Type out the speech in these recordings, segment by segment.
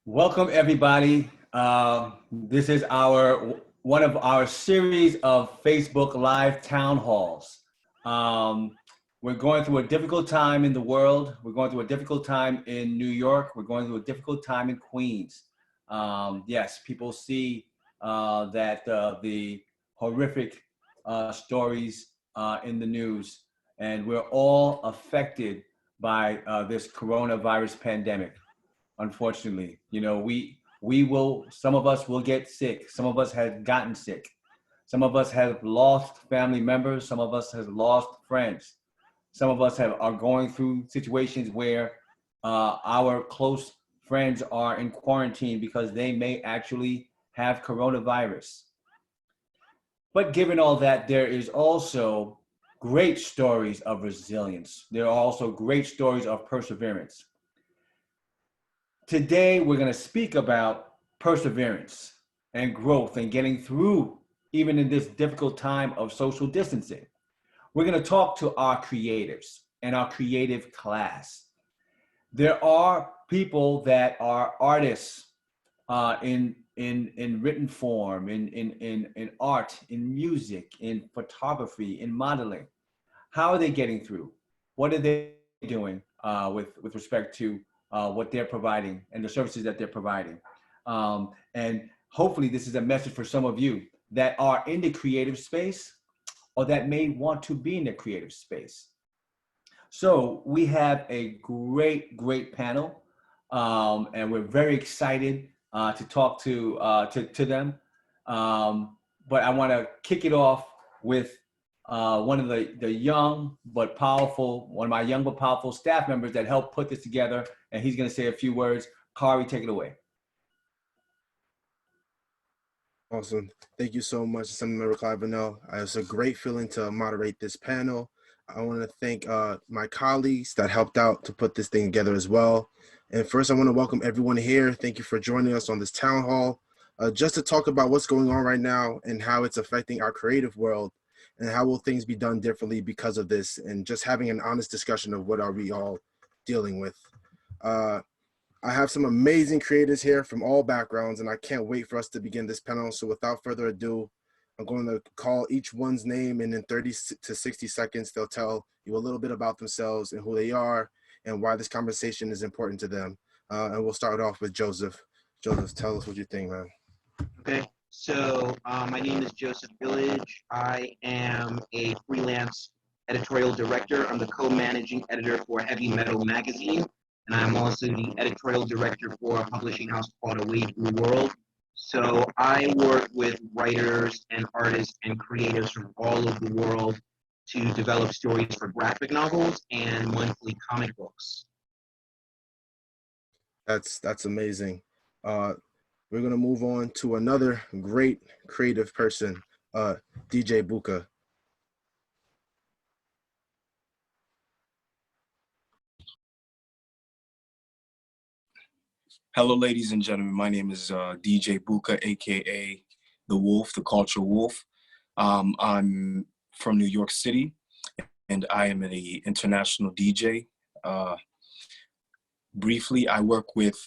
Welcome, everybody. This is one of our series of Facebook Live town halls. We're going through a difficult time in the world. We're going through a difficult time in New York. We're going through a difficult time in Queens. Yes, people see that the horrific stories in the news, and we're all affected by this coronavirus pandemic. Unfortunately, some of us will get sick. Some of us have gotten sick. Some of us have lost family members. Some of us have lost friends. Some of us are going through situations where our close friends are in quarantine because they may actually have coronavirus. But given all that, there is also great stories of resilience. There are also great stories of perseverance. Today, we're going to speak about perseverance and growth and getting through even in this difficult time of social distancing. We're going to talk to our creatives and our creative class. There are people that are artists in written form, in art, in music, in photography, in modeling. How are they getting through? What are they doing with respect to what they're providing and the services that they're providing? And hopefully this is a message for some of you that are in the creative space or that may want to be in the creative space. So we have a great panel, and we're very excited to talk to them. But I want to kick it off with one of the young but powerful, one of my young but powerful staff members that helped put this together, and he's going to say a few words. Kari, take it away. Awesome. Thank you so much, Assembly Member Clyde. It's a great feeling to moderate this panel. I want to thank my colleagues that helped out to put this thing together as well. And first, I want to welcome everyone here. Thank you for joining us on this town hall, just to talk about what's going on right now and how it's affecting our creative world and how will things be done differently because of this, and just having an honest discussion of what are we all dealing with. I have some amazing creators here from all backgrounds, and I can't wait for us to begin this panel. So without further ado, I'm going to call each one's name, and in 30 to 60 seconds, they'll tell you a little bit about themselves and who they are and why this conversation is important to them. And we'll start off with Joseph. Joseph, tell us what you think, man. Okay, so my name is Joseph Illidge. I am a freelance editorial director. I'm the co-managing editor for Heavy Metal Magazine, and I'm also the editorial director for a publishing house called Away from the World. So I work with writers and artists and creatives from all over the world to develop stories for graphic novels and monthly comic books. That's amazing. We're gonna move on to another great creative person, DJ Buka. Hello, ladies and gentlemen. My name is DJ Buka, aka the Wolf, the Culture Wolf. I'm from New York City, and I am an international DJ. Briefly, I work with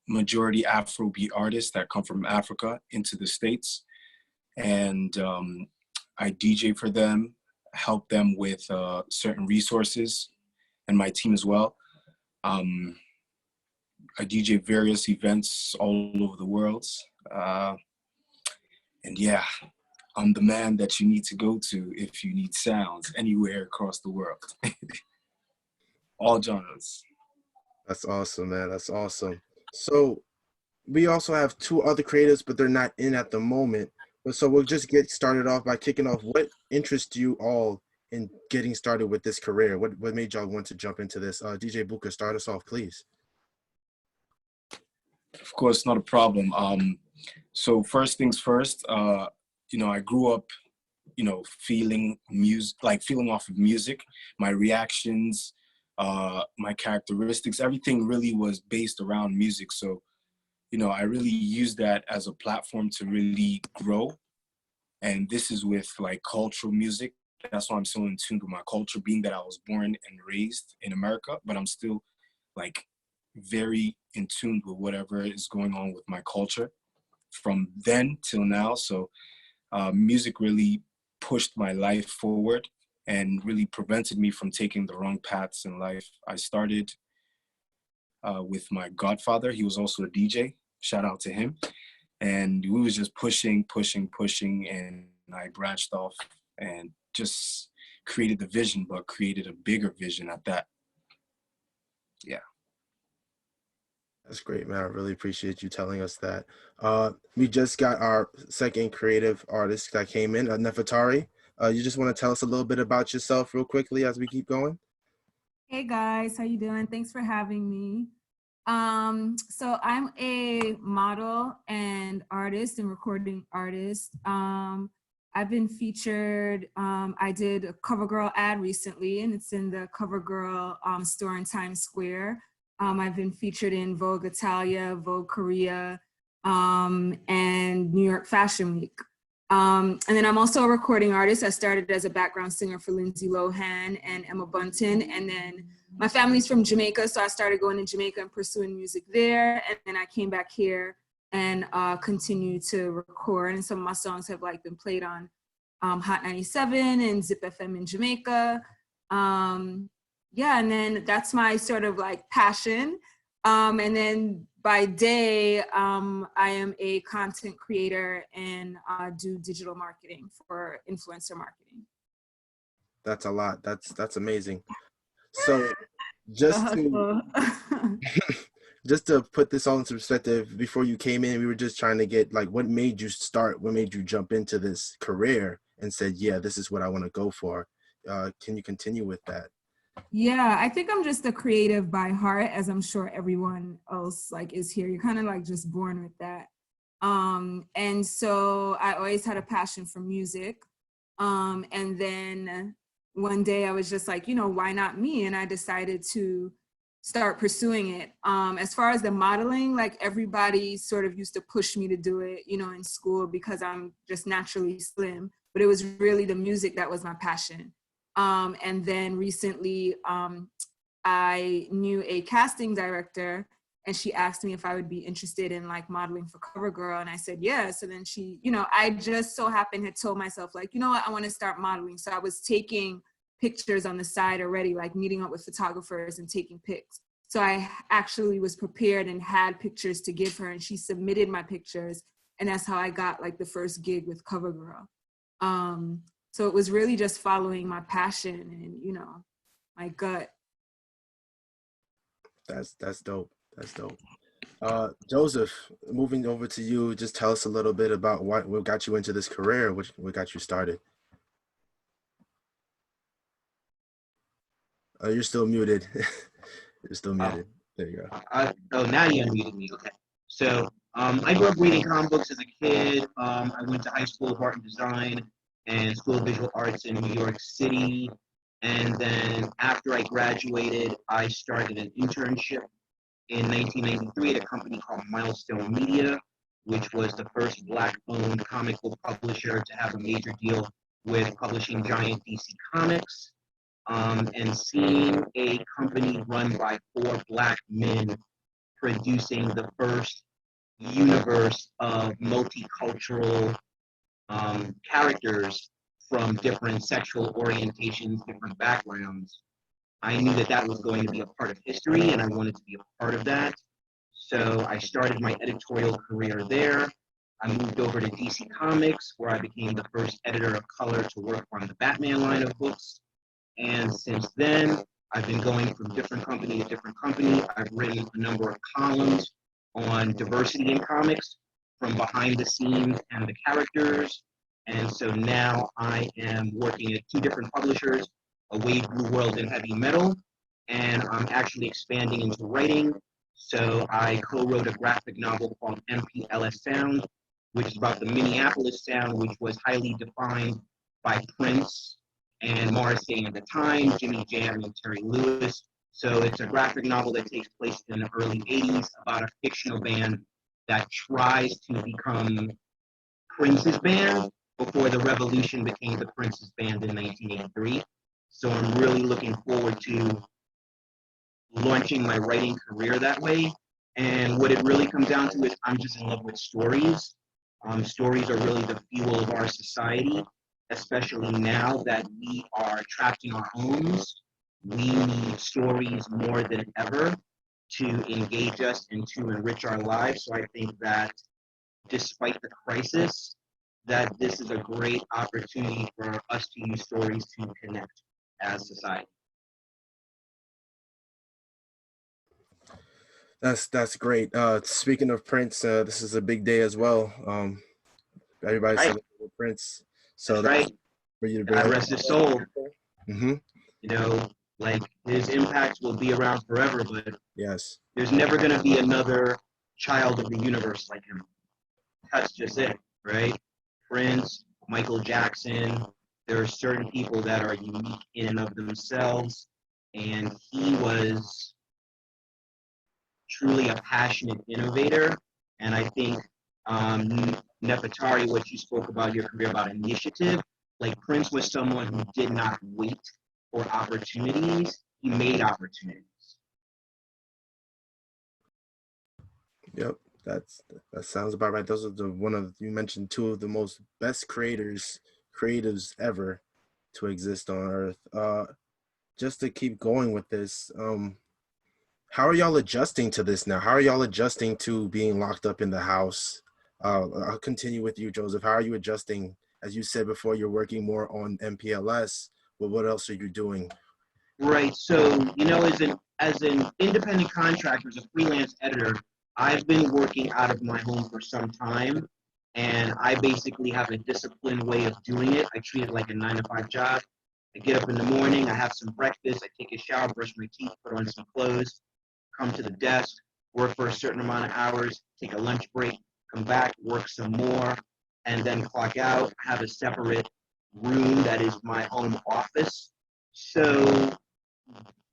majority Afrobeat artists that come from Africa into the States, and I DJ for them, help them with certain resources, and my team as well. I DJ various events all over the world. And yeah, I'm the man that you need to go to if you need sounds anywhere across the world. All genres. That's awesome, man. That's awesome. So we also have two other creators, but they're not in at the moment. But so we'll just get started off by kicking off. What interests you all in getting started with this career? What made y'all want to jump into this? DJ Buka, start us off, please. Of course, not a problem. So first things first, I grew up, feeling feeling off of music, my reactions, my characteristics, everything really was based around music. So, I really used that as a platform to really grow. And this is with like cultural music. That's why I'm so in tune with my culture, being that I was born and raised in America, but I'm still like very in tune with whatever is going on with my culture from then till now. So music really pushed my life forward and really prevented me from taking the wrong paths in life. I started with my godfather. He was also a DJ. Shout out to him. And we was just pushing, and I branched off and just created the vision, but created a bigger vision at that. Yeah. That's great, man. I really appreciate you telling us that. We just got our second creative artist that came in, Nefatari. You just want to tell us a little bit about yourself real quickly as we keep going? Hey guys, how you doing? Thanks for having me. So I'm a model and artist and recording artist. I've been featured, I did a CoverGirl ad recently, and it's in the CoverGirl store in Times Square. I've been featured in Vogue Italia, Vogue Korea, and New York Fashion Week. And then I'm also a recording artist. I started as a background singer for Lindsay Lohan and Emma Bunton. And then my family's from Jamaica, so I started going to Jamaica and pursuing music there. And then I came back here and continued to record. And some of my songs have like been played on Hot 97 and Zip FM in Jamaica. Yeah, and then that's my sort of like passion. And then by day, I am a content creator and do digital marketing for influencer marketing. That's a lot. That's amazing. So just to just to put this all into perspective, before you came in, we were just trying to get like what made you start, what made you jump into this career and said, yeah, this is what I want to go for. Can you continue with that? Yeah, I think I'm just a creative by heart, as I'm sure everyone else like is here. You're kind of like just born with that. And so I always had a passion for music. And then one day I was just like, you know, why not me? And I decided to start pursuing it. As far as the modeling, like everybody sort of used to push me to do it, you know, in school because I'm just naturally slim, but it was really the music that was my passion. And then recently, I knew a casting director and she asked me if I would be interested in like modeling for CoverGirl. And I said, yes. And then she, you know, I just so happened had told myself like, you know what, I want to start modeling. So I was taking pictures on the side already, like meeting up with photographers and taking pics. So I actually was prepared and had pictures to give her and she submitted my pictures. And that's how I got like the first gig with CoverGirl. So it was really just following my passion and, you know, my gut. That's dope. That's dope. Joseph, moving over to you, just tell us a little bit about what got you into this career, what got you started. You're still muted. You're still muted. There you go. Oh, now you unmuted me. Okay. So I grew up reading comic books as a kid. I went to high school of art and design and School of Visual Arts in New York City. And then after I graduated, I started an internship in 1993 at a company called Milestone Media, which was the first Black-owned comic book publisher to have a major deal with publishing giant DC Comics. And seeing a company run by 4 Black men producing the first universe of multicultural characters from different sexual orientations, different backgrounds, I knew that that was going to be a part of history and I wanted to be a part of that. So I started my editorial career there. I moved over to DC Comics, where I became the first editor of color to work on the Batman line of books. And since then, I've been going from different company to different company. I've written a number of columns on diversity in comics, from behind the scenes and the characters. And so now I am working at 2 different publishers, A Wave Blue World and Heavy Metal, and I'm actually expanding into writing. So I co-wrote a graphic novel called MPLS Sound, which is about the Minneapolis sound, which was highly defined by Prince and Morrissey at the time, Jimmy Jam and Terry Lewis. So it's a graphic novel that takes place in the early 80s about a fictional band that tries to become Prince's band before the revolution became the Prince's band in 1983. So I'm really looking forward to launching my writing career that way. And what it really comes down to is I'm just in love with stories. Stories are really the fuel of our society, especially now that we are trapped in our homes. We need stories more than ever to engage us and to enrich our lives. So I think that despite the crisis, that this is a great opportunity for us to use stories to connect as society. That's great. Speaking of Prince, this is a big day as well. Everybody's Right. celebrating Prince, so That's right. for you to bring God up. rest his soul. Mm-hmm. You know, like his impact will be around forever, but Yes. there's never going to be another child of the universe like him. That's just it, right? Prince, Michael Jackson, there are certain people that are unique in and of themselves, and he was truly a passionate innovator. And I think Nefatari, what you spoke about your career about initiative, like Prince was someone who did not wait for opportunities. He made opportunities. Yep. That sounds about right. Those are you mentioned two of the most best creatives ever to exist on Earth. Just to keep going with this, how are y'all adjusting to this now? How are y'all adjusting to being locked up in the house? I'll continue with you, Joseph. How are you adjusting? As you said before, you're working more on MPLS, but what else are you doing? Right. So, as an independent contractor, as a freelance editor, I've been working out of my home for some time, and I basically have a disciplined way of doing it. I treat it like a 9 to 5 job. I get up in the morning, I have some breakfast, I take a shower, brush my teeth, put on some clothes, come to the desk, work for a certain amount of hours, take a lunch break, come back, work some more, and then clock out. I have a separate room that is my home office. So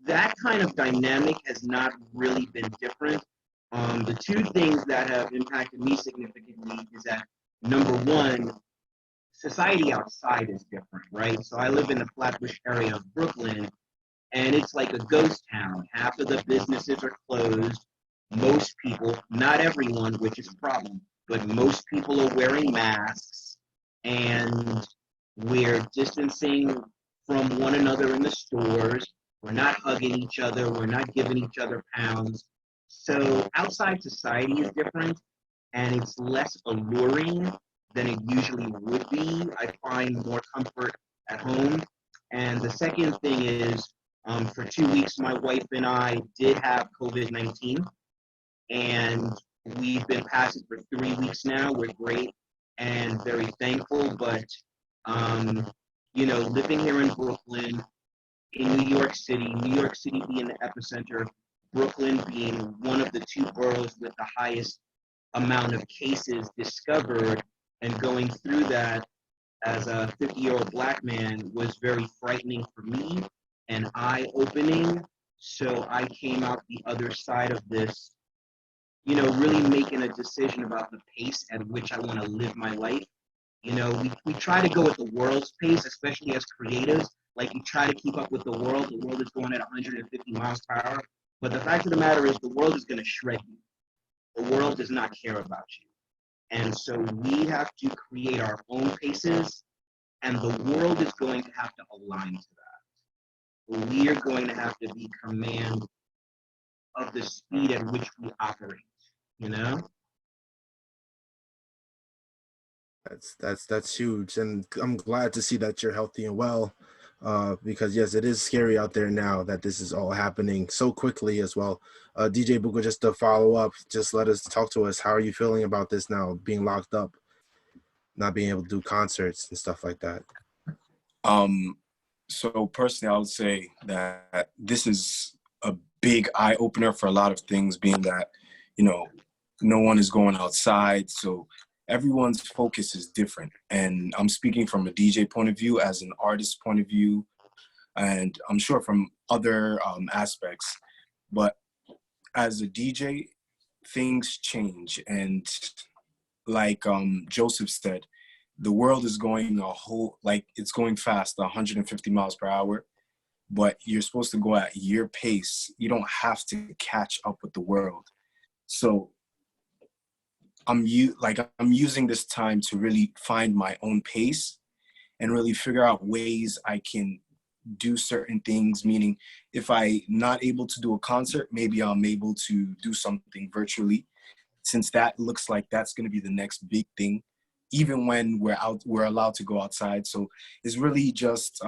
that kind of dynamic has not really been different. The two things that have impacted me significantly is that, number one, society outside is different, right? So I live in the Flatbush area of Brooklyn, and it's like a ghost town. Half of the businesses are closed. Most people, not everyone, which is a problem, but most people are wearing masks, and we're distancing from one another in the stores. We're not hugging each other. We're not giving each other pounds. So outside society is different, and it's less alluring than it usually would be. I find more comfort at home. And the second thing is, for 2 weeks, my wife and I did have COVID-19, and we've been past it for 3 weeks now. We're great and very thankful, but living here in Brooklyn, in New York City being the epicenter, Brooklyn being one of the two boroughs with the highest amount of cases discovered, and going through that as a 50-year-old Black man was very frightening for me and eye-opening. So I came out the other side of this, really making a decision about the pace at which I want to live my life. We try to go at the world's pace, especially as creatives. Like, you try to keep up with the world. The world is going at 150 miles per hour. But the fact of the matter is, the world is going to shred you. The world does not care about you. And so we have to create our own paces, and the world is going to have to align to that. We are going to have to be command of the speed at which we operate, you know? That's huge, and I'm glad to see that you're healthy and well, because yes, it is scary out there now that this is all happening so quickly as well. DJ Buka, just to follow up, just talk to us. How are you feeling about this now, being locked up, not being able to do concerts and stuff like that? So personally, I would say that this is a big eye opener for a lot of things, being that, no one is going outside. So everyone's focus is different. And I'm speaking from a DJ point of view, as an artist point of view, and I'm sure from other aspects. But as a DJ, things change. And like Joseph said, the world is going it's going fast, 150 miles per hour. but you're supposed to go at your pace. You don't have to catch up with the world. So I'm using this time to really find my own pace and really figure out ways I can do certain things. Meaning, if I'm not able to do a concert, maybe I'm able to do something virtually, since that looks like that's going to be the next big thing, even when we're allowed to go outside. So it's really just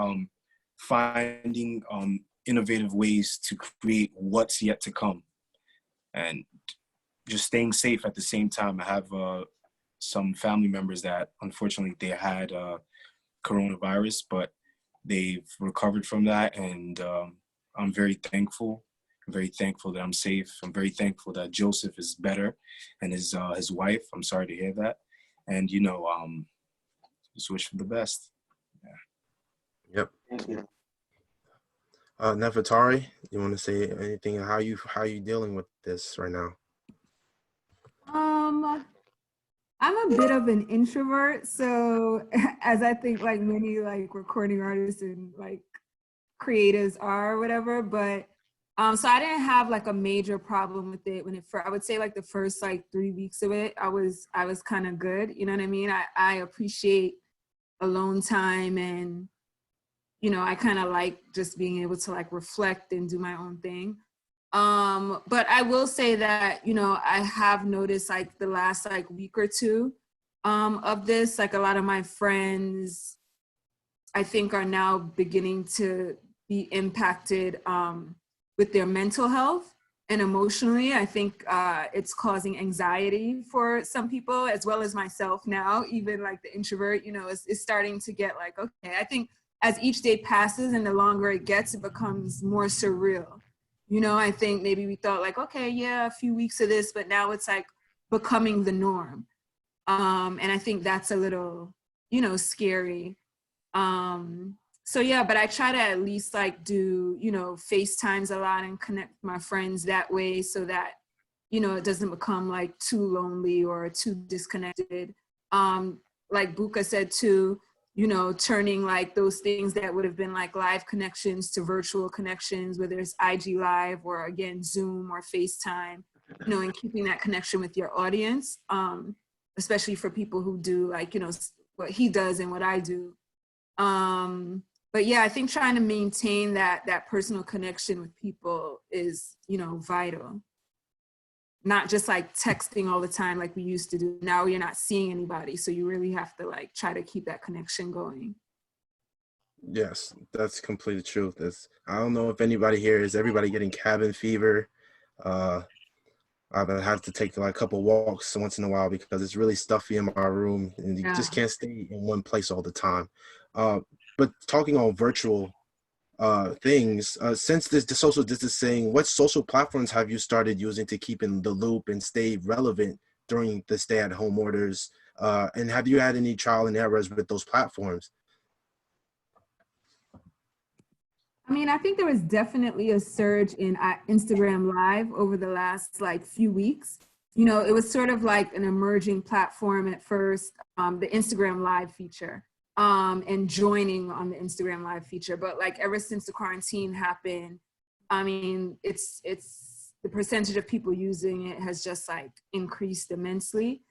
finding innovative ways to create what's yet to come, and just staying safe at the same time. I have some family members that unfortunately they had coronavirus, but they've recovered from that, and I'm very thankful. I'm very thankful that I'm safe. I'm very thankful that Joseph is better, and his wife. I'm sorry to hear that, and just wish for the best. Yeah. Yep. Thank you. Nefatari, you want to say anything? How you dealing with this right now? I'm a bit of an introvert, so as I think like many like recording artists and like creatives are or whatever, but so I didn't have like a major problem with it when I would say like the first like 3 weeks of it, I was kind of good. You know what I mean? I appreciate alone time, and I kind of like just being able to like reflect and do my own thing. But I will say that, I have noticed like the last like week or two of this, like a lot of my friends, I think, are now beginning to be impacted with their mental health and emotionally. I think it's causing anxiety for some people, as well as myself now. Even like the introvert, is starting to get like, okay, I think as each day passes and the longer it gets, it becomes more surreal. I think maybe we thought like, okay, yeah, a few weeks of this, but now it's like becoming the norm. And I think that's a little, scary. So yeah, but I try to at least like do, FaceTimes a lot and connect with my friends that way, so that, it doesn't become like too lonely or too disconnected. Like Buka said too, turning like those things that would have been like live connections to virtual connections, whether it's IG Live or again, Zoom or FaceTime, and keeping that connection with your audience, especially for people who do like, what he does and what I do. But yeah, I think trying to maintain that personal connection with people is, vital. Not just like texting all the time like we used to do. Now you're not seeing anybody, so you really have to like try to keep that connection going. Yes, that's completely true. I don't know if anybody here is everybody getting cabin fever. I've had to take like a couple walks once in a while because it's really stuffy in my room, and you just can't stay in one place all the time. But talking on virtual things, since the social distancing, what social platforms have you started using to keep in the loop and stay relevant during the stay-at-home orders? And have you had any trial and errors with those platforms? I mean, I think there was definitely a surge in Instagram Live over the last like few weeks. It was sort of like an emerging platform at first, the Instagram Live feature, and joining on the Instagram Live feature. But like ever since the quarantine happened, I mean, it's the percentage of people using it has just like increased immensely.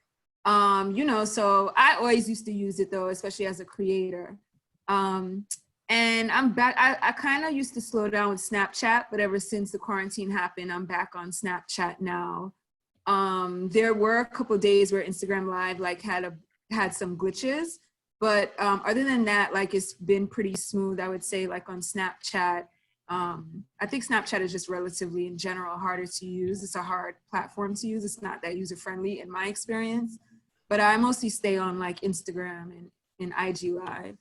So I always used to use it though, especially as a creator. And I'm back. I kind of used to slow down with Snapchat, but ever since the quarantine happened, I'm back on Snapchat now. There were a couple of days where Instagram Live like had some glitches, but other than that, like it's been pretty smooth, I would say. Like on Snapchat, I think Snapchat is just relatively in general harder to use. It's a hard platform to use. It's not that user friendly in my experience, but I mostly stay on like Instagram and IG Live.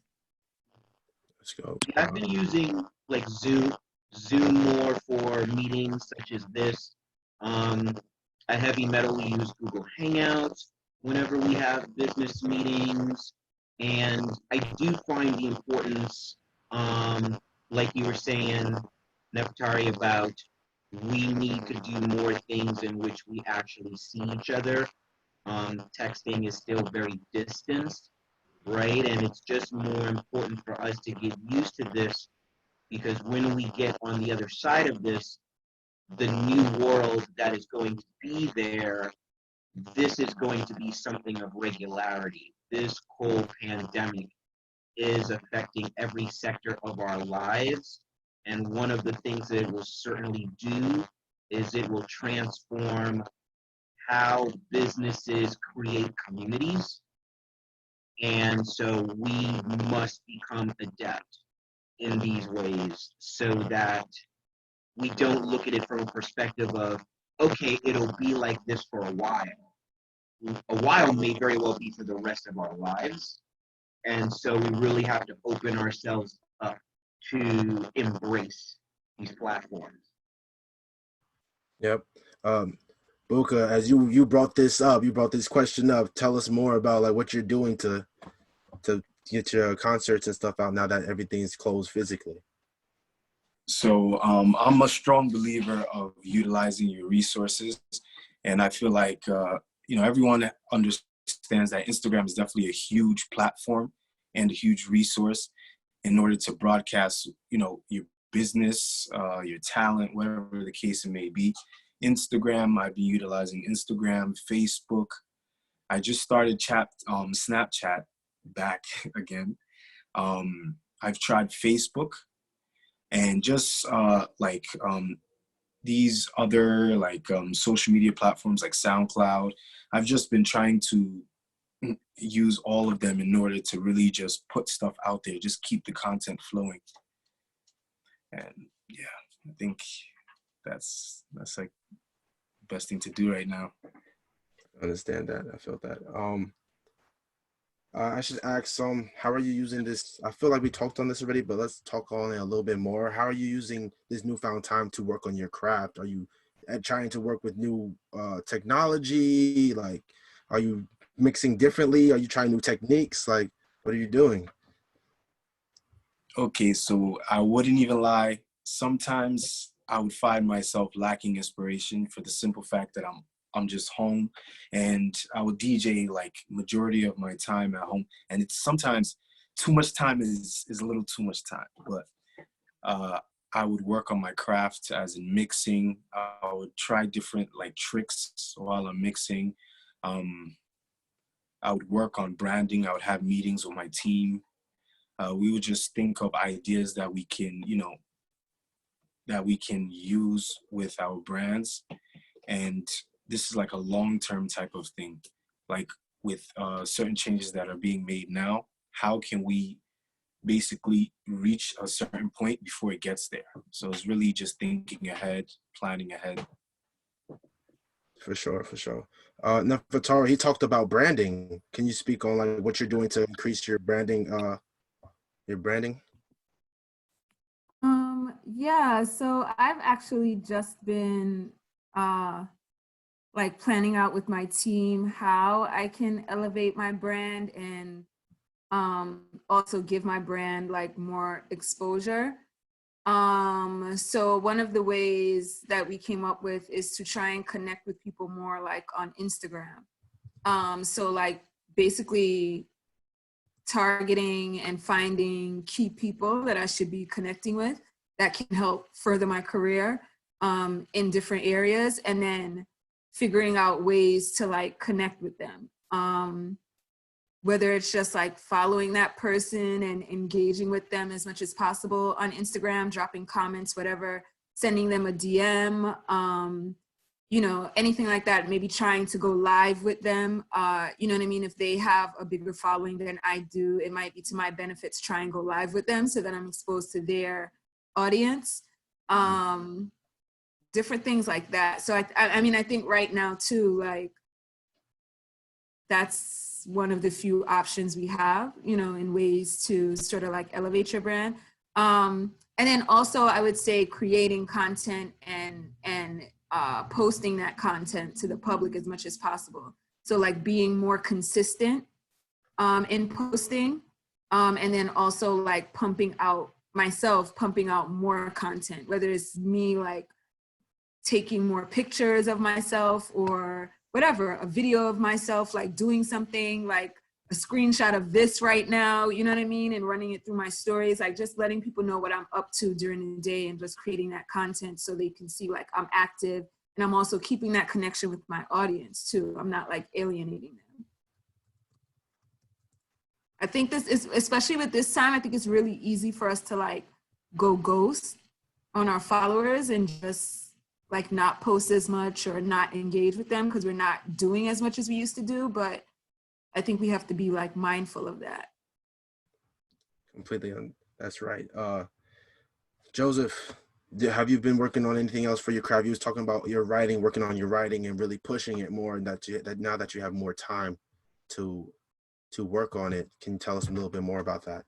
Let's go. Yeah, I've been using like Zoom more for meetings such as this. At Heavy Metal, we use Google Hangouts whenever we have business meetings. And I do find the importance, like you were saying, Nefatari, about we need to do more things in which we actually see each other. Texting is still very distanced, right? And it's just more important for us to get used to this because when we get on the other side of this, the new world that is going to be there, this is going to be something of regularity. This whole pandemic is affecting every sector of our lives. And one of the things that it will certainly do is it will transform how businesses create communities. And so we must become adept in these ways so that we don't look at it from a perspective of, okay, it'll be like this for a while. A while may very well be for the rest of our lives. And so we really have to open ourselves up to embrace these platforms. Yep. Buka, as you brought this up, you brought this question up. Tell us more about like what you're doing to get your concerts and stuff out now that everything's closed physically. So I'm a strong believer of utilizing your resources, and I feel like everyone understands that Instagram is definitely a huge platform and a huge resource in order to broadcast your business, your talent, whatever the case it may be. Instagram, I've been utilizing Instagram, Facebook. I just started Snapchat back again. I've tried Facebook. And just these other social media platforms like SoundCloud, I've just been trying to use all of them in order to really just put stuff out there, just keep the content flowing. And yeah, I think that's like the best thing to do right now. I understand that. I feel that. I should ask how are you using this? I feel like we talked on this already, but let's talk on it a little bit more. How are you using this newfound time to work on your craft? Are you trying to work with new technology? Like, are you mixing differently? Are you trying new techniques? Like, what are you doing? Okay, so I wouldn't even lie. Sometimes I would find myself lacking inspiration for the simple fact that I'm just home, and I would DJ like majority of my time at home. And it's sometimes too much time is a little too much time, but I would work on my craft as in mixing. I would try different like tricks while I'm mixing. I would work on branding. I would have meetings with my team. We would just think of ideas that we can, use with our brands. And this is like a long-term type of thing. Like with certain changes that are being made now, how can we basically reach a certain point before it gets there? So it's really just thinking ahead, planning ahead. For sure. Nefatari, he talked about branding. Can you speak on like what you're doing to increase your branding? Yeah, so I've actually just been like planning out with my team how I can elevate my brand and also give my brand like more exposure. So one of the ways that we came up with is to try and connect with people more like on Instagram. So like basically targeting and finding key people that I should be connecting with that can help further my career in different areas, and then figuring out ways to like connect with them. Whether it's just like following that person and engaging with them as much as possible on Instagram, dropping comments, whatever, sending them a DM, anything like that, maybe trying to go live with them. You know what I mean? If they have a bigger following than I do, it might be to my benefit to try and go live with them so that I'm exposed to their audience. Different things like that. So I mean, I think right now too, like that's one of the few options we have, in ways to sort of like elevate your brand. And then also I would say creating content and posting that content to the public as much as possible. So like being more consistent in posting, and then also like pumping out more content, whether it's me like taking more pictures of myself or whatever, a video of myself like doing something, like a screenshot of this right now, you know what I mean? And running it through my stories, like just letting people know what I'm up to during the day and just creating that content so they can see like I'm active, and I'm also keeping that connection with my audience too. I'm not like alienating them. I think this is, especially with this time, I think it's really easy for us to like go ghost on our followers and just like not post as much or not engage with them because we're not doing as much as we used to do. But I think we have to be like mindful of that. Completely, that's right. Joseph, have you been working on anything else for your craft? You was talking about your writing, working on your writing and really pushing it more, and that now that you have more time to work on it. Can you tell us a little bit more about that?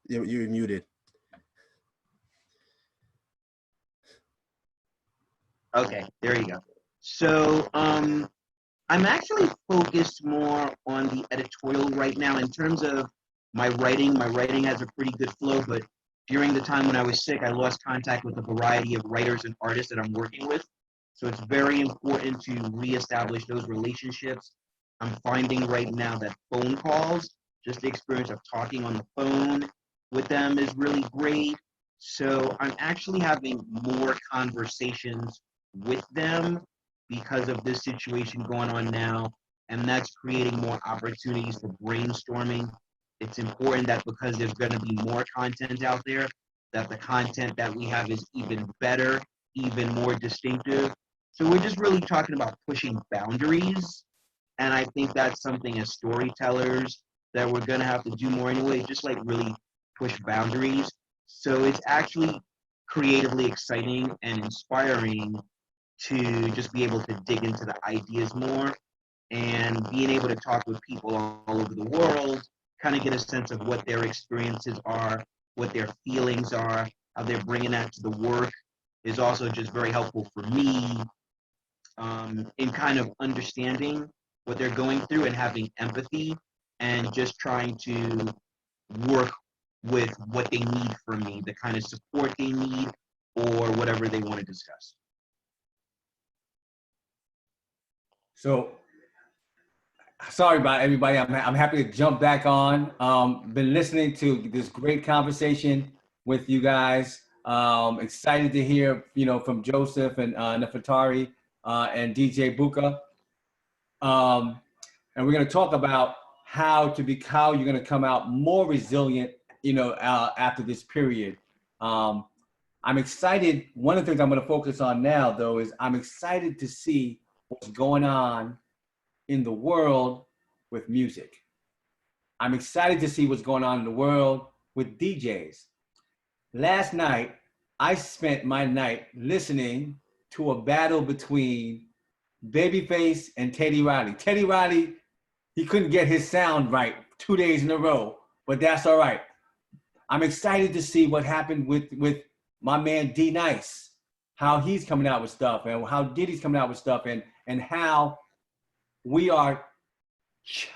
You're muted. Okay, there you go. So I'm actually focused more on the editorial right now in terms of my writing. My writing has a pretty good flow, but during the time when I was sick, I lost contact with a variety of writers and artists that I'm working with. So it's very important to reestablish those relationships. I'm finding right now that phone calls, just the experience of talking on the phone with them is really great. So I'm actually having more conversations with them because of this situation going on now, and that's creating more opportunities for brainstorming. It's important that because there's going to be more content out there, that the content that we have is even better, even more distinctive. So we're just really talking about pushing boundaries, and I think that's something as storytellers that we're going to have to do more anyway, just like really push boundaries. So it's actually creatively exciting and inspiring to just be able to dig into the ideas more and being able to talk with people all over the world, kind of get a sense of what their experiences are, what their feelings are, how they're bringing that to the work is also just very helpful for me in kind of understanding what they're going through and having empathy and just trying to work with what they need from me, the kind of support they need or whatever they want to discuss. So, sorry about everybody. I'm happy to jump back on. Been listening to this great conversation with you guys. Excited to hear, from Joseph and Nefatari and DJ Buka. And we're going to talk about how you're going to come out more resilient, after this period. I'm excited. One of the things I'm going to focus on now, though, is I'm excited to see what's going on in the world with music. I'm excited to see what's going on in the world with DJs. Last night, I spent my night listening to a battle between Babyface and Teddy Riley. Teddy Riley, he couldn't get his sound right 2 days in a row, but that's all right. I'm excited to see what happened with my man D Nice, how he's coming out with stuff and how Diddy's coming out with stuff and how we are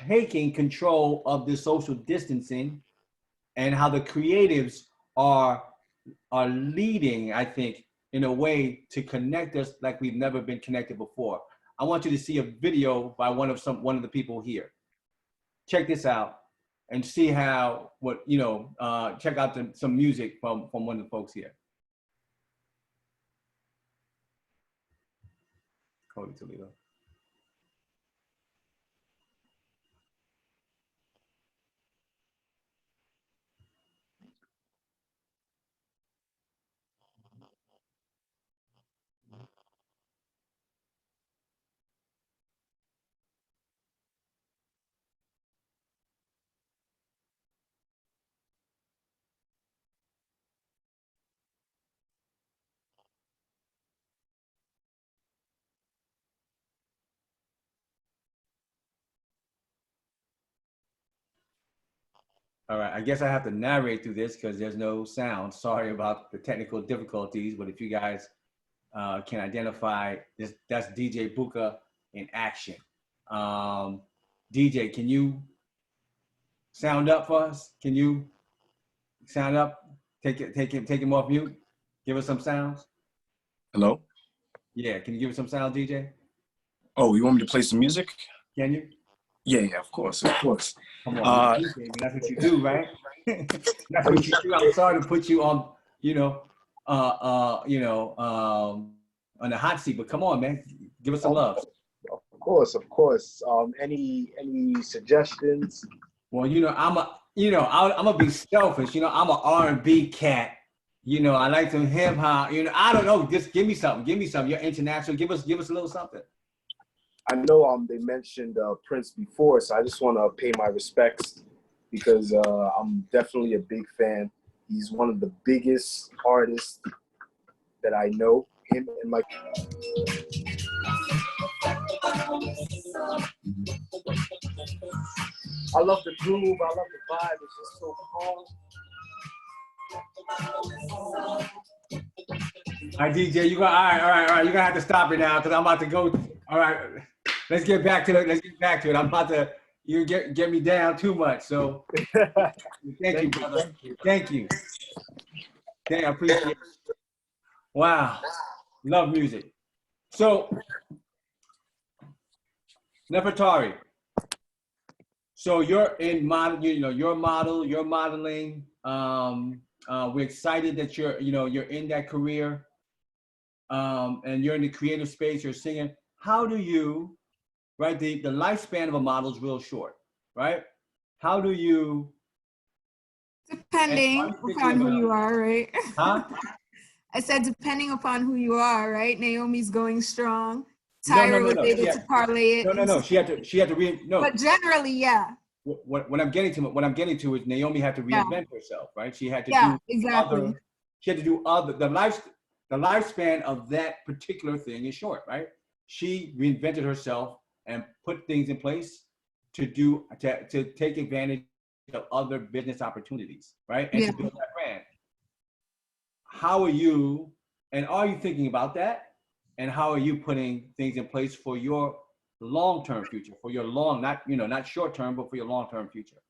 taking control of the social distancing and how the creatives are leading, I think, in a way to connect us like we've never been connected before. I want you to see a video by one of the people here. Check this out and see how check out some music from one of the folks here. Cody Toledo. All right, I guess I have to narrate through this because there's no sound. Sorry about the technical difficulties, but if you guys can identify this, that's DJ Buka in action. DJ, can you sound up for us? Can you sound up? Take him off mute. Give us some sounds. Hello? Yeah, can you give us some sound, DJ? Oh, you want me to play some music? Can you? Yeah, of course, of course. Come on, that's what you do, right? That's what you do. I'm sorry to put you on, on the hot seat, but come on, man, give us some love. Of course. Any suggestions? Well, I'm gonna be selfish. I'm an R&B cat. I like some hip hop. I don't know. Just give me something. Give me something. You're international. Give us a little something. I know they mentioned Prince before, so I just want to pay my respects because I'm definitely a big fan. He's one of the biggest artists that I know. Him and my. I love the groove. I love the vibe. It's just so calm. All right, DJ, all right. You're gonna have to stop it now because I'm about to go. All right, let's get back to it. I'm about to. You get me down too much. So thank you, brother. Thank you. I appreciate it. Wow, love music. So Nefatari. So you're in model. You're a model. You're modeling. We're excited that you're in that career, and you're in the creative space. You're singing. How do you, right? The lifespan of a model is real short, right? How do you? Depending upon who you are, right? Huh? I said depending upon who you are, right? Naomi's going strong. Tyra was able to parlay it. No. She had to But generally, yeah. What I'm getting to is Naomi had to reinvent herself, right? She had to do exactly. She had to do other. The lifespan of that particular thing is short, right? She reinvented herself and put things in place to take advantage of other business opportunities, right? And to build that brand. How are you thinking about that? And how are you putting things in place for your long-term future, for your not short-term, but for your long-term future?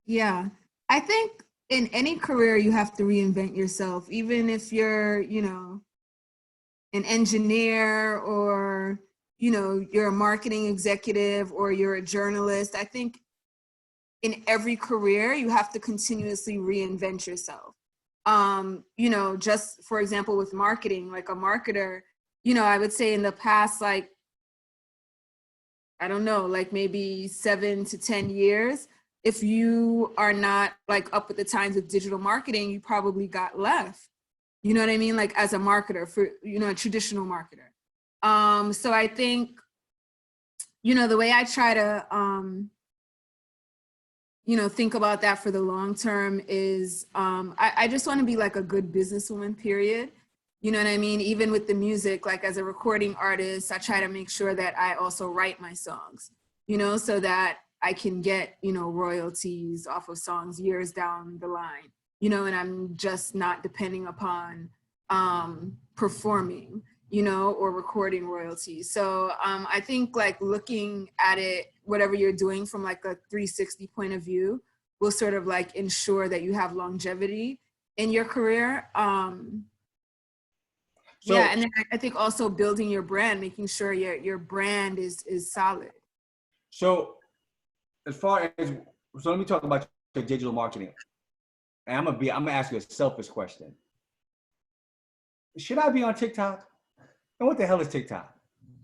Yeah, I think in any career, you have to reinvent yourself, even if you're, an engineer or, you're a marketing executive or you're a journalist. I think in every career, you have to continuously reinvent yourself. Just for example, with marketing, like a marketer, I would say in the past, like, I don't know, like maybe 7 to 10 years, if you are not like up with the times of digital marketing, you probably got left. You know what I mean? Like as a marketer, for, a traditional marketer. So I think, the way I try to, think about that for the long term is I just want to be like a good businesswoman, period. You know what I mean? Even with the music, like as a recording artist, I try to make sure that I also write my songs, so that I can get, royalties off of songs years down the line, and I'm just not depending upon performing, or recording royalties. So I think like looking at it, whatever you're doing from like a 360 point of view will sort of like ensure that you have longevity in your career. And then I think also building your brand, making sure your brand is solid. So let me talk about your digital marketing. And I'm gonna ask you a selfish question. Should I be on TikTok? And what the hell is TikTok?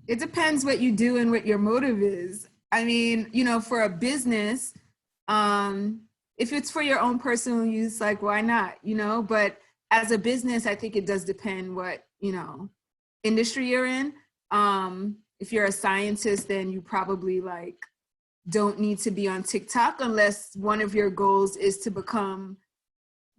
It depends what you do and what your motive is. I mean, for a business, if it's for your own personal use, like why not, but as a business, I think it does depend what, industry you're in. If you're a scientist, then you probably like don't need to be on TikTok unless one of your goals is to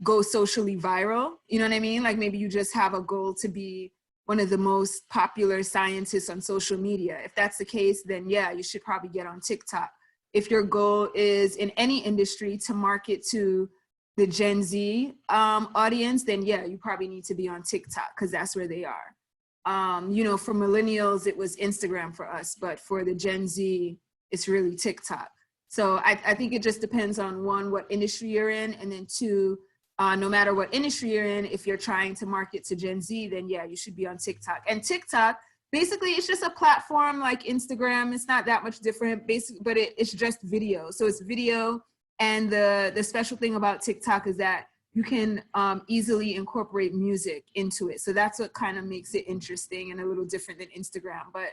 go socially viral. You know what I mean? Like maybe you just have a goal to be one of the most popular scientists on social media. If that's the case, then yeah, you should probably get on TikTok. If your goal is in any industry to market to the Gen Z audience, then yeah, you probably need to be on TikTok because that's where they are. For millennials, it was Instagram for us, but for the Gen Z, it's really TikTok. So I think it just depends on one, what industry you're in, and then two, no matter what industry you're in, if you're trying to market to Gen Z, then yeah, you should be on TikTok. And TikTok basically it's just a platform like Instagram. It's not that much different, but it's just video. So it's video, and the special thing about TikTok is that you can easily incorporate music into it. So that's what kind of makes it interesting and a little different than Instagram, but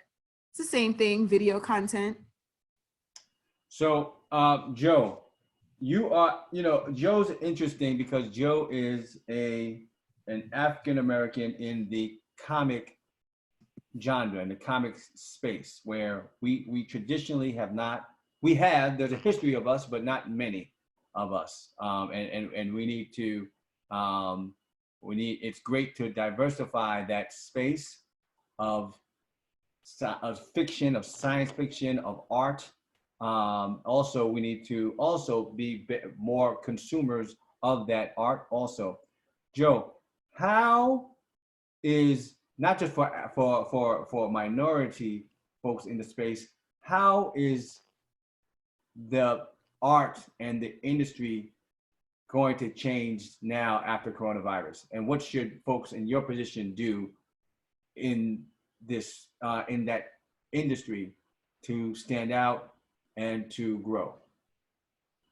it's the same thing, video content. So, Joe, Joe's interesting because Joe is an African-American in the comic genre, in the comics space, where we traditionally there's a history of us, but not many of us. And we need to, it's great to diversify that space of fiction, of science fiction, of art. Also, we need to also be more consumers of that art also. Joe, how is, not just for minority folks in the space, how is the art and the industry going to change now after coronavirus? And what should folks in your position do in this in that industry to stand out and to grow?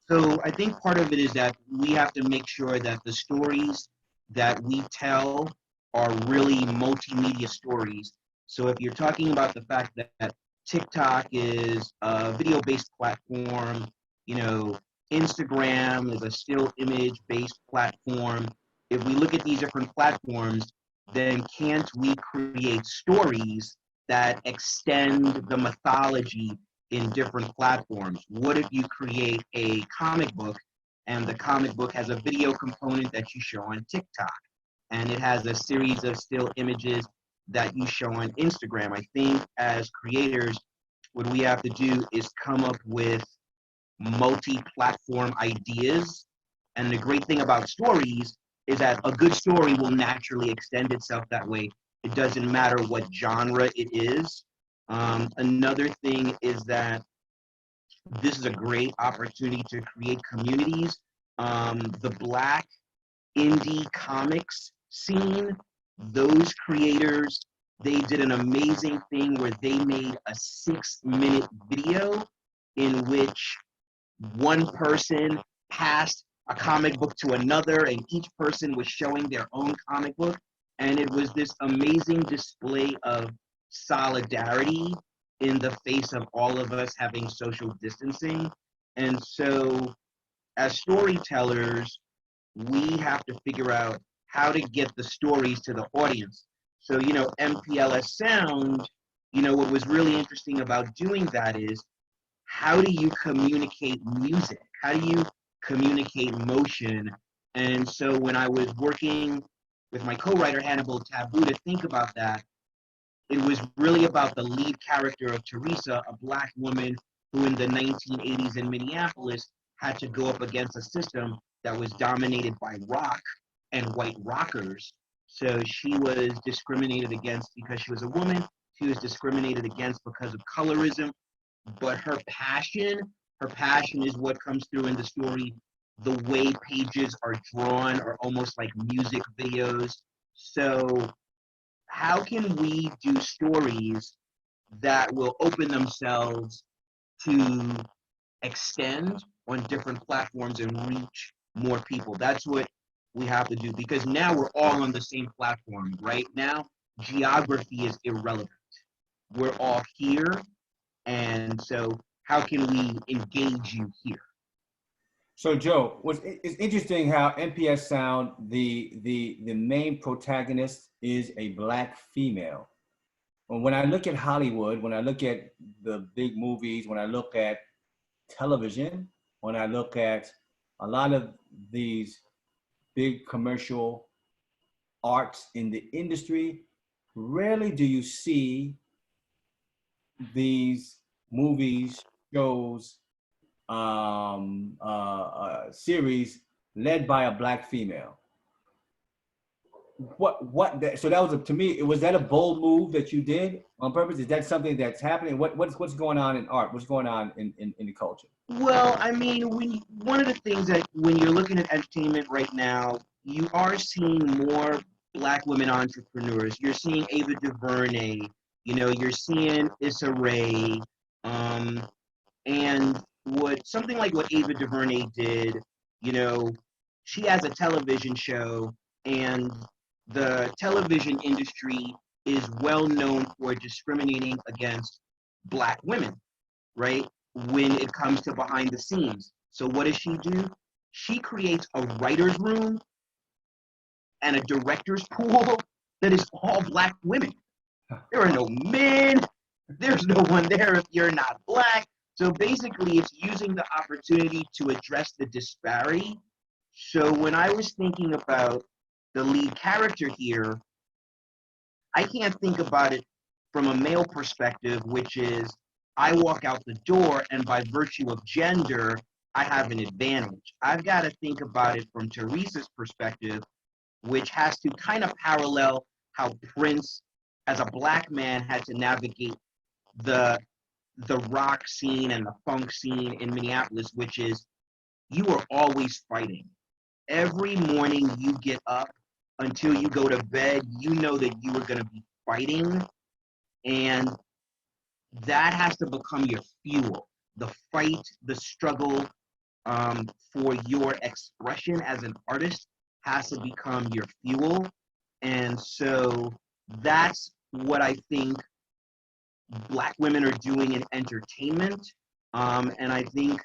So I think part of it is that we have to make sure that the stories that we tell are really multimedia stories. So if you're talking about the fact that TikTok is a video-based platform, Instagram is a still image-based platform. If we look at these different platforms, then can't we create stories that extend the mythology in different platforms? What if you create a comic book and the comic book has a video component that you show on TikTok, and it has a series of still images that you show on Instagram? I think as creators, what we have to do is come up with multi-platform ideas. And the great thing about stories is that a good story will naturally extend itself that way. It doesn't matter what genre it is. Another thing is that this is a great opportunity to create communities. The Black indie comics scene, those creators, they did an amazing thing where they made a 6-minute video in which one person passed a comic book to another, and each person was showing their own comic book. And it was this amazing display of solidarity in the face of all of us having social distancing. And so as storytellers, we have to figure out how to get the stories to the audience. So, MPLS Sound, what was really interesting about doing that is, how do you communicate music? How do you communicate motion? And so when I was working with my co-writer Hannibal Taboo to think about that, it was really about the lead character of Teresa, a Black woman who in the 1980s in Minneapolis had to go up against a system that was dominated by rock and white rockers. So she was discriminated against because she was a woman. She was discriminated against because of colorism. But her passion is what comes through in the story. The way pages are drawn are almost like music videos. So how can we do stories that will open themselves to extend on different platforms and reach more people? That's what we have to do, because now we're all on the same platform. Right now, geography is irrelevant. We're all here, and so how can we engage you here? So Joe, it's interesting how MPS Sound, the main protagonist is a Black female. When I look at Hollywood, when I look at the big movies, when I look at television, when I look at a lot of these big commercial arts in the industry, rarely do you see these movies, shows, series led by a Black female. So that was to me, was that a bold move that you did on purpose? Is that something that's happening? What's going on in art? What's going on in the culture? Well, I mean, one of the things that when you're looking at entertainment right now, you are seeing more Black women entrepreneurs. You're seeing Ava DuVernay, You know, you're seeing Issa Rae, and something like what Ava DuVernay did, you know, she has a television show, and the television industry is well known for discriminating against Black women, right? When it comes to behind the scenes. So what does she do? She creates a writer's room and a director's pool that is all Black women. There are no men. There's no one there if you're not Black. So basically, it's using the opportunity to address the disparity. So when I was thinking about the lead character here, I can't think about it from a male perspective, which is I walk out the door and by virtue of gender, I have an advantage. I've got to think about it from Teresa's perspective, which has to kind of parallel how Prince, as a Black man, had to navigate the rock scene and the funk scene in Minneapolis, which is you are always fighting. Every morning you get up until you go to bed, you know that you are going to be fighting, and that has to become your fuel. The fight, the struggle for your expression as an artist has to become your fuel. And so that's what I think Black women are doing in entertainment. And I think,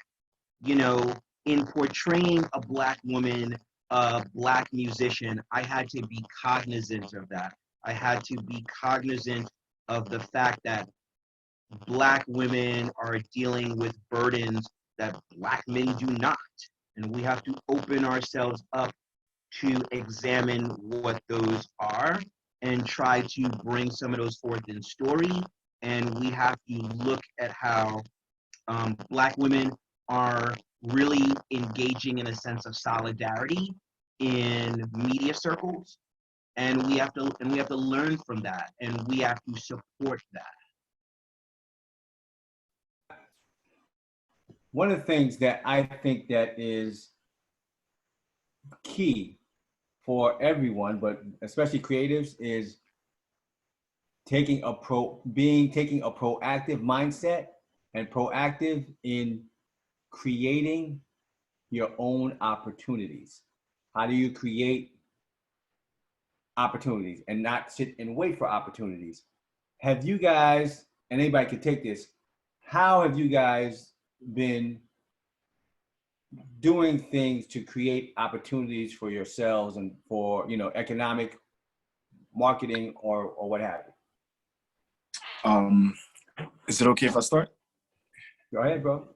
you know, in portraying a Black woman, a Black musician, I had to be cognizant of that. I had to be cognizant of the fact that Black women are dealing with burdens that Black men do not. And we have to open ourselves up to examine what those are and try to bring some of those forth in story. And we have to look at how Black women are really engaging in a sense of solidarity in media circles, and we have to learn from that, and we have to support that. One of the things that I think that is key for everyone, but especially creatives, is taking a proactive mindset and proactive in creating your own opportunities. How do you create opportunities and not sit and wait for opportunities? Have you guys, and anybody can take this, how have you guys been doing things to create opportunities for yourselves and for, you know, economic, marketing, or what have you? Is it okay if I start? Go ahead, bro.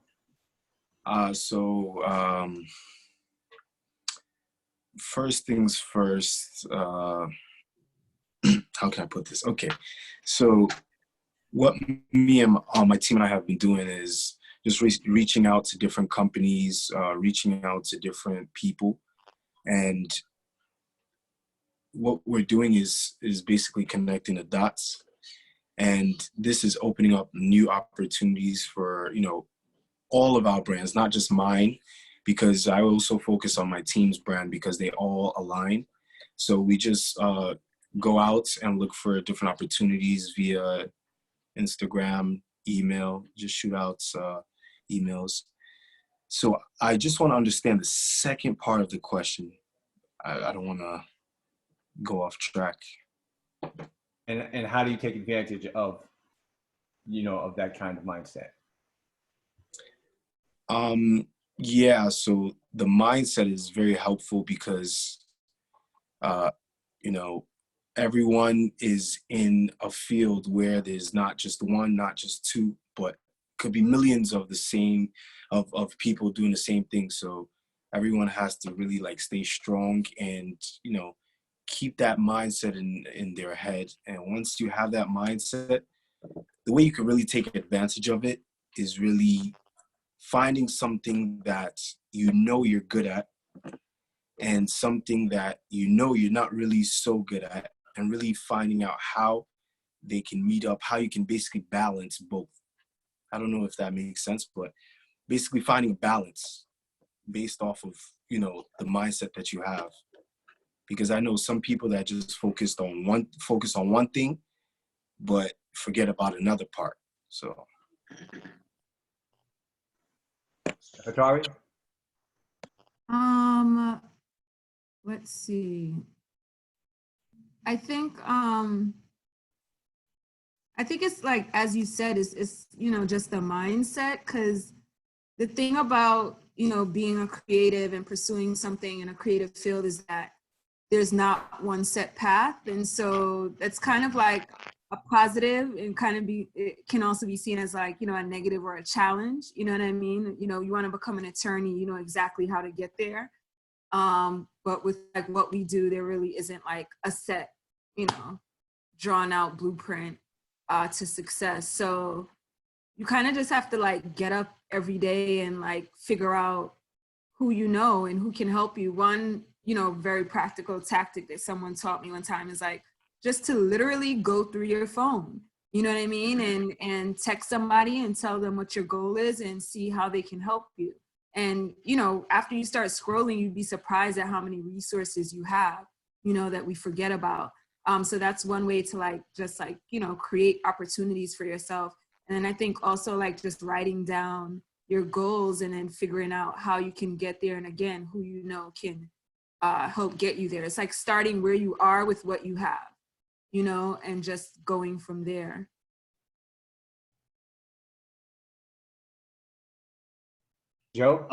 First things first, how can I put this? Okay, so what me and my team and I have been doing is just reaching out to different companies, reaching out to different people, and what we're doing is basically connecting the dots, and this is opening up new opportunities for, you know, all of our brands, not just mine, because I also focus on my team's brand because they all align. So we just go out and look for different opportunities via Instagram, email, just shoot out emails. So I just want to understand the second part of the question. I don't want to go off track. And how do you take advantage of, you know, of that kind of mindset? Yeah, so the mindset is very helpful because, you know, everyone is in a field where there's not just one, not just two, but could be millions of the same, of people doing the same thing. So everyone has to really like stay strong and, you know, keep that mindset in their head. And once you have that mindset, the way you can really take advantage of it is really finding something that you know you're good at and something that you know you're not really so good at, and really finding out how they can meet up, how you can basically balance both. I don't know if that makes sense, but basically finding a balance based off of, you know, the mindset that you have. Because I know some people that just focus on one thing, but forget about another part. So. Nefatari? Let's see. I think it's like, as you said, it's you know, just the mindset, because the thing about, you know, being a creative and pursuing something in a creative field is that there's not one set path. And so that's kind of like a positive, and kind of it can also be seen as like, you know, a negative or a challenge. You know what I mean? You know, you want to become an attorney, you know exactly how to get there. But with like what we do, there really isn't like a set, you know, drawn out blueprint to success. So you kind of just have to like get up every day and like figure out who you know and who can help you. One, you know, very practical tactic that someone taught me one time is like just to literally go through your phone, you know what I mean? And text somebody and tell them what your goal is and see how they can help you. And, you know, after you start scrolling, you'd be surprised at how many resources you have, you know, that we forget about. So that's one way to like, just like, you know, create opportunities for yourself. And then I think also like just writing down your goals and then figuring out how you can get there. And again, who you know can help get you there. It's like starting where you are with what you have, you know, and just going from there. Joe?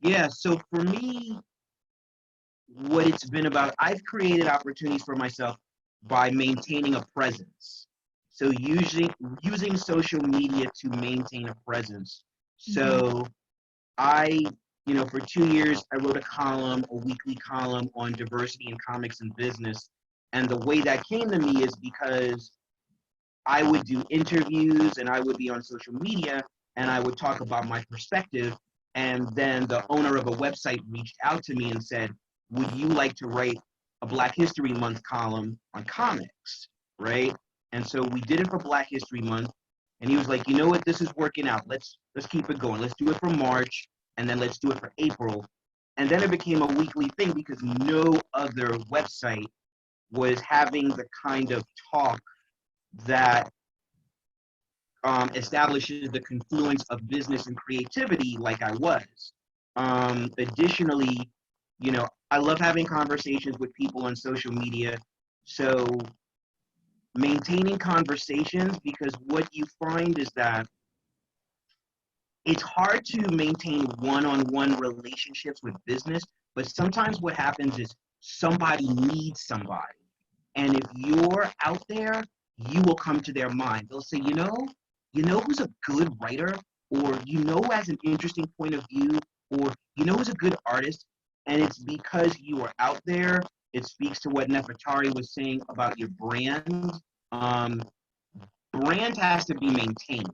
Yeah, so for me, what it's been about, I've created opportunities for myself by maintaining a presence. So using social media to maintain a presence. So I, you know, for 2 years, I wrote a weekly column on diversity in comics and business. And the way that came to me is because I would do interviews and I would be on social media and I would talk about my perspective. And then the owner of a website reached out to me and said, would you like to write a Black History Month column on comics, right? And so we did it for Black History Month. And he was like, you know what, this is working out. Let's keep it going. Let's do it for March, and then let's do it for April. And then it became a weekly thing because no other website was having the kind of talk that establishes the confluence of business and creativity like I was. Additionally, you know, I love having conversations with people on social media. So maintaining conversations, because what you find is that it's hard to maintain one-on-one relationships with business, but sometimes what happens is somebody needs somebody. And if you're out there, you will come to their mind. They'll say, you know who's a good writer, or you know who has an interesting point of view, or you know who's a good artist, and it's because you are out there. It speaks to what Nefatari was saying about your brand. Brand has to be maintained.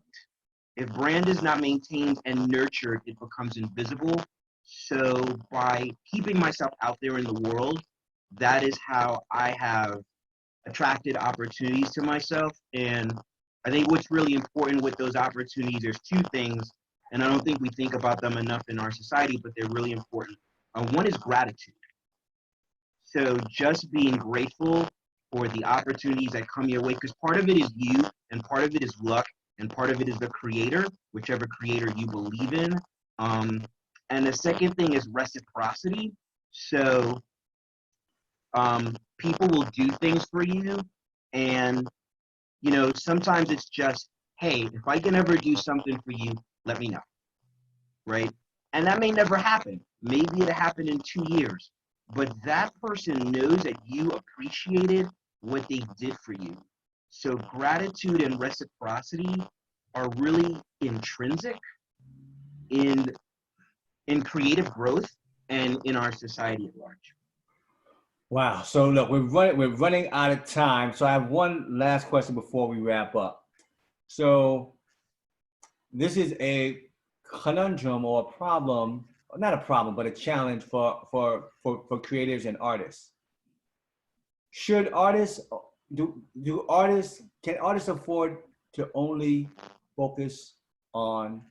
If brand is not maintained and nurtured, it becomes invisible. So by keeping myself out there in the world, that is how I have attracted opportunities to myself. And I think what's really important with those opportunities, there's two things, and I don't think we think about them enough in our society, but they're really important. One is gratitude. So just being grateful for the opportunities that come your way, because part of it is you, and part of it is luck, and part of it is the creator, whichever creator you believe in. And the second thing is reciprocity. So people will do things for you, and you know, sometimes it's just, hey, if I can ever do something for you, let me know, right? And that may never happen. Maybe it'll happen in 2 years, but that person knows that you appreciated what they did for you. So gratitude and reciprocity are really intrinsic in creative growth and in our society at large. Wow. So look, we're running out of time. So I have one last question before we wrap up. So this is a conundrum or a problem, not a problem, but a challenge for creatives and artists. Should artists can artists afford to only focus on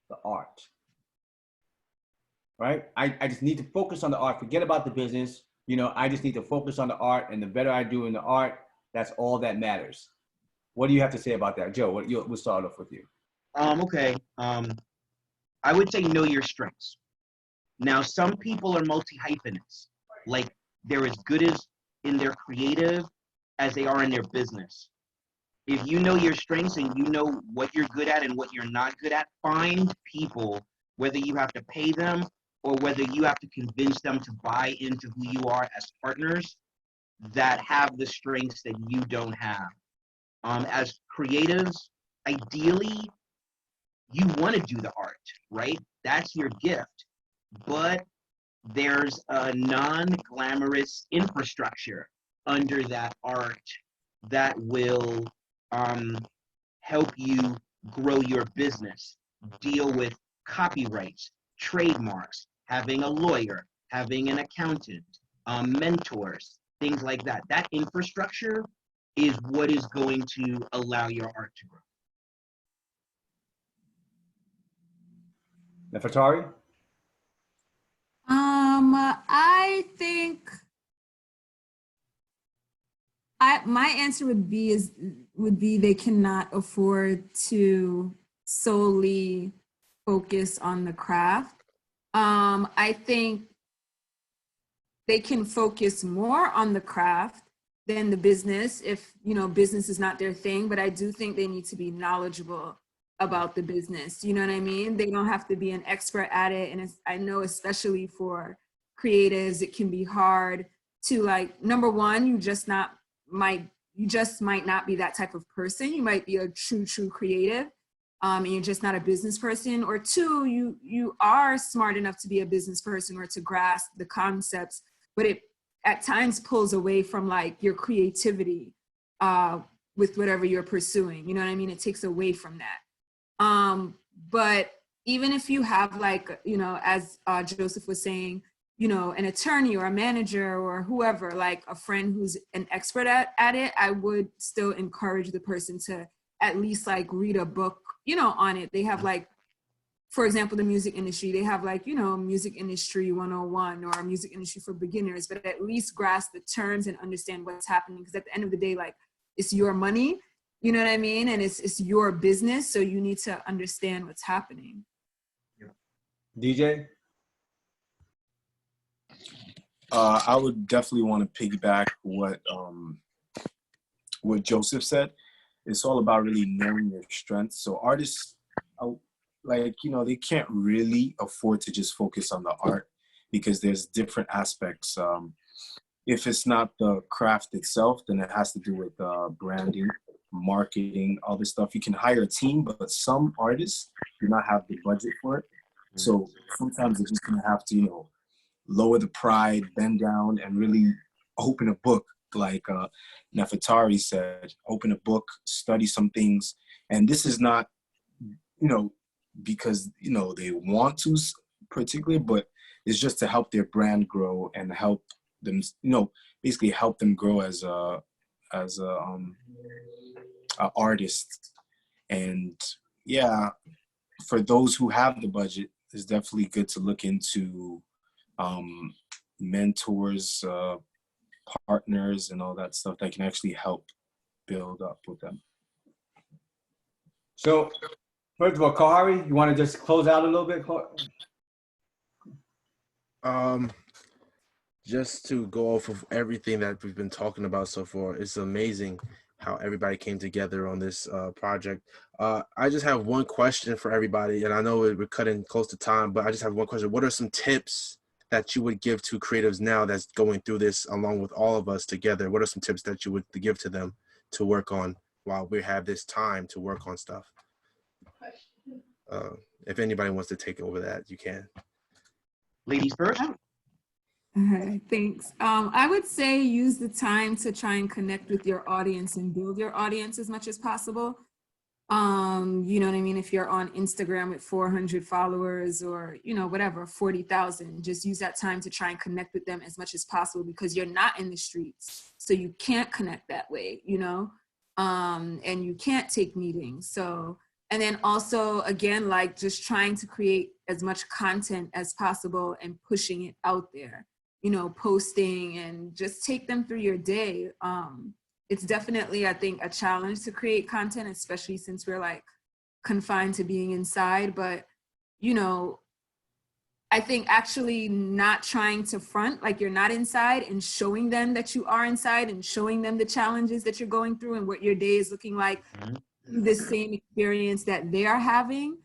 the art? Right? I just need to focus on the art, forget about the business. You know, I just need to focus on the art, and the better I do in the art, that's all that matters. What do you have to say about that? Joe, we'll start off with you. Okay. I would say know your strengths. Now, some people are multi-hyphenates. Like, they're as good as in their creative as they are in their business. If you know your strengths and you know what you're good at and what you're not good at, find people, whether you have to pay them or whether you have to convince them to buy into who you are as partners, that have the strengths that you don't have. As creatives, ideally, you want to do the art, right? That's your gift. But there's a non-glamorous infrastructure under that art that will help you grow your business, deal with copyrights, trademarks, having a lawyer, having an accountant, mentors, things like that. That infrastructure is what is going to allow your art to grow. Nefatari? I think my answer would be they cannot afford to solely focus on the craft. I think they can focus more on the craft than the business if, business is not their thing, but I do think they need to be knowledgeable about the business. You know what I mean? They don't have to be an expert at it. And I know especially for creatives, it can be hard to, like, number one, you just might not be that type of person. You might be a true creative, and you're just not a business person. Or two, you are smart enough to be a business person or to grasp the concepts, but it at times pulls away from, like, your creativity with whatever you're pursuing. You know what I mean? It takes away from that. But even if you have, like, as Joseph was saying, an attorney or a manager or whoever, like a friend who's an expert at it, I would still encourage the person to at least, like, read a book, on it. They have, like, for example, the music industry, they have, like, music industry 101 or music industry for beginners, but at least grasp the terms and understand what's happening. Because at the end of the day, like, it's your money. You know what I mean? And it's your business, so you need to understand what's happening. DJ? I would definitely want to piggyback what Joseph said. It's all about really knowing your strengths. So artists, they can't really afford to just focus on the art because there's different aspects. If it's not the craft itself, then it has to do with branding, marketing, all this stuff. You can hire a team, but some artists do not have the budget for it. So sometimes they're just gonna have to, lower the pride, bend down, and really open a book, like Nefatari said, open a book, study some things. And this is not, because, they want to particularly, but it's just to help their brand grow and help them, basically help them grow as a artist. And yeah, for those who have the budget, it's definitely good to look into mentors, partners, and all that stuff that can actually help build up with them. So, first of all, Kahari, you want to just close out a little bit? Just to go off of everything that we've been talking about so far, it's amazing how everybody came together on this project. I just have one question for everybody, and I know we're cutting close to time, but I just have one question. What are some tips that you would give to creatives now that's going through this along with all of us together? What are some tips that you would give to them to work on while we have this time to work on stuff? If anybody wants to take over that, you can. Ladies first. Okay, thanks. I would say use the time to try and connect with your audience and build your audience as much as possible. You know what I mean? If you're on Instagram with 400 followers or, whatever, 40,000, just use that time to try and connect with them as much as possible because you're not in the streets. So you can't connect that way, and you can't take meetings. So, and then also, again, like just trying to create as much content as possible and pushing it out there, posting and just take them through your day. it's definitely, I think, a challenge to create content, especially since we're like confined to being inside. But, you know, I think actually not trying to front like you're not inside and showing them that you are inside and showing them the challenges that you're going through and what your day is looking like, the same experience that they are having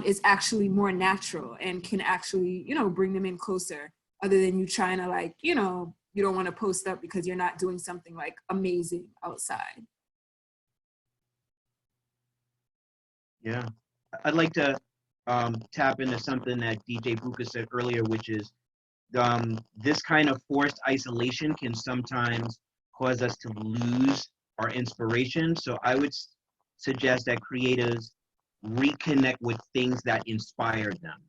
is actually more natural and can actually, you know, bring them in closer, other than you trying to like, you know, you don't want to post up because you're not doing something like amazing outside. Yeah, I'd like to tap into something that DJ Buka said earlier, which is this kind of forced isolation can sometimes cause us to lose our inspiration. So I would suggest that creatives reconnect with things that inspired them.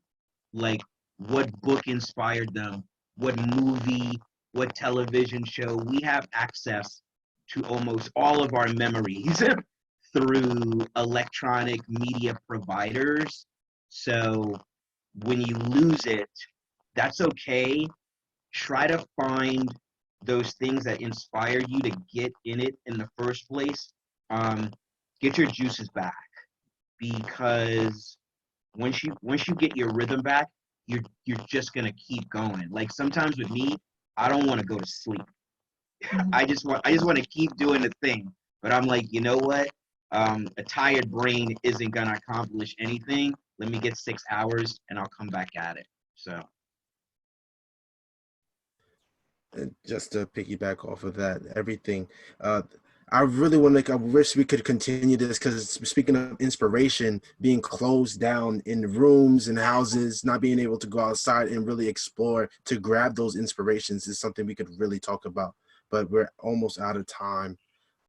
Like, what book inspired them? What movie? What television show? We have access to almost all of our memories through electronic media providers. So when you lose it, that's okay. Try to find those things that inspire you to get in it in the first place. Get your juices back, because once you get your rhythm back, you're just gonna keep going. Like sometimes with me, I don't want to go to sleep. I just want to keep doing the thing. But I'm like, you know what? A tired brain isn't gonna accomplish anything. Let me get 6 hours and I'll come back at it. So. And just to piggyback off of that, everything, I really want to, I wish we could continue this, because speaking of inspiration, being closed down in rooms and houses, not being able to go outside and really explore to grab those inspirations is something we could really talk about, but we're almost out of time.